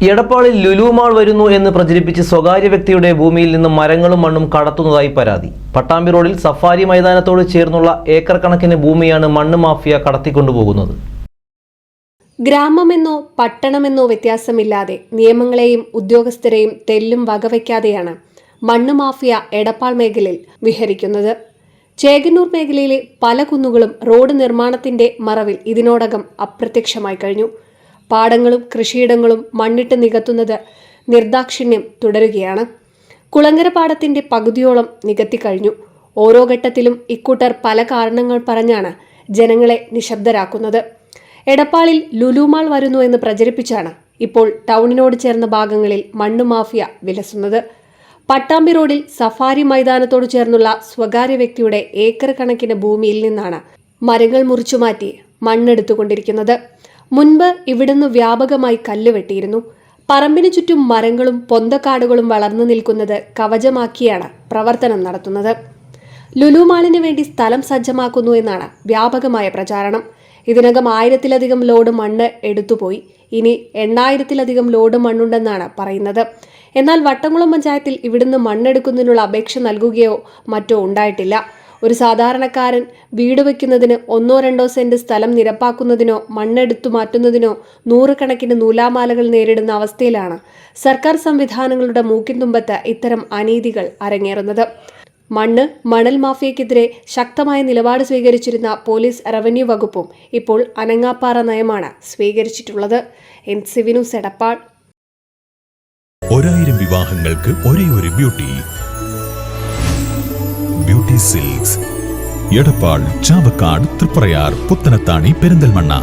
എടപ്പാളിൽ Lulu mall വരുന്നു എന്ന് പ്രചരിപ്പിച്ച് സ്വകാര്യ വ്യക്തിയുടെ ഭൂമിയിൽ നിന്ന് മരങ്ങളും മണ്ണും കടത്തുന്നതായി പരാതി. പട്ടാമ്പി റോഡിൽ സഫാരി മൈതാനത്തോട് ചേർന്നുള്ള ഏക്കർ കണക്കിന് ഭൂമിയാണ് മണ്ണ് മാഫിയ കടത്തിക്കൊണ്ടുപോകുന്നത്. ഗ്രാമമെന്നോ പട്ടണമെന്നോ വ്യത്യാസമില്ലാതെ നിയമങ്ങളെയും ഉദ്യോഗസ്ഥരെയും തെല്ലും വകവയ്ക്കാതെയാണ് മണ്ണ് മാഫിയ എടപ്പാൾ മേഖലയിൽ വിഹരിക്കുന്നത്. ചേകന്നൂർ മേഖലയിലെ പല കുന്നുകളും റോഡ് നിർമ്മാണത്തിന്റെ മറവിൽ ഇതിനോടകം അപ്രത്യക്ഷമായി കഴിഞ്ഞു. പാടങ്ങളും കൃഷിയിടങ്ങളും മണ്ണിട്ട് നികത്തുന്നത് നിർദാക്ഷിണ്യം തുടരുകയാണ്. കുളങ്ങര പാടത്തിന്റെ പകുതിയോളം നികത്തിക്കഴിഞ്ഞു. ഓരോ ഘട്ടത്തിലും ഇക്കൂട്ടർ പല കാരണങ്ങൾ പറഞ്ഞാണ് ജനങ്ങളെ നിശബ്ദരാക്കുന്നത്. എടപ്പാളിൽ ലുലു മാൾ വരുന്നു എന്ന് പ്രചരിപ്പിച്ചാണ് ഇപ്പോൾ ടൗണിനോട് ചേർന്ന ഭാഗങ്ങളിൽ മണ്ണ് മാഫിയ വിലസുന്നത്. പട്ടാമ്പി റോഡിൽ സഫാരി മൈതാനത്തോട് ചേർന്നുള്ള സ്വകാര്യ വ്യക്തിയുടെ ഏക്കർ കണക്കിന് ഭൂമിയിൽ നിന്നാണ് മരങ്ങൾ മുറിച്ചുമാറ്റി മണ്ണെടുത്തുകൊണ്ടിരിക്കുന്നത്. മുൻപ് ഇവിടുന്ന് വ്യാപകമായി കല്ല് വെട്ടിയിരുന്നു. പറമ്പിന് ചുറ്റും മരങ്ങളും പൊന്തക്കാടുകളും വളർന്നു നിൽക്കുന്നത് കവചമാക്കിയാണ് പ്രവർത്തനം നടത്തുന്നത്. ലുലു മാളിന് വേണ്ടി സ്ഥലം സജ്ജമാക്കുന്നു എന്നാണ് വ്യാപകമായ പ്രചാരണം. ഇതിനകം 1000-ലധികം ലോഡ് മണ്ണ് എടുത്തുപോയി. ഇനി 8000-ലധികം ലോഡ് മണ്ണുണ്ടെന്നാണ് പറയുന്നത്. എന്നാൽ വട്ടംകുളം പഞ്ചായത്തിൽ ഇവിടുന്ന് മണ്ണെടുക്കുന്നതിനുള്ള അപേക്ഷ നൽകുകയോ മറ്റോ ഉണ്ടായിട്ടില്ല. ഒരു സാധാരണക്കാരൻ വീട് വയ്ക്കുന്നതിന് 1-2 സെന്റ് സ്ഥലം നിരപ്പാക്കുന്നതിനോ മണ്ണെടുത്തു മാറ്റുന്നതിനോ നൂറുകണക്കിന് നൂലാമാലകൾ നേരിടുന്ന അവസ്ഥയിലാണ് സർക്കാർ സംവിധാനങ്ങളുടെ മൂക്കിൻതുമ്പത്ത് ഇത്തരം അനീതികൾ അരങ്ങേറുന്നത്. മണൽ മാഫിയക്കെതിരെ ശക്തമായ നിലപാട് സ്വീകരിച്ചിരുന്ന പോലീസ് റവന്യൂ വകുപ്പും ഇപ്പോൾ അനങ്ങാപ്പാറ നയമാണ് സ്വീകരിച്ചിട്ടുള്ളത്. NCV news Edappal. 1000 വിവാഹങ്ങൾക്ക് ഒരേ ഒരു ബ്യൂട്ടി സിൽക്സ്. എടപ്പാൾ, ചാവക്കാട്, തൃപ്രയാർ, പുത്തനത്താണി, പെരിന്തൽമണ്ണ.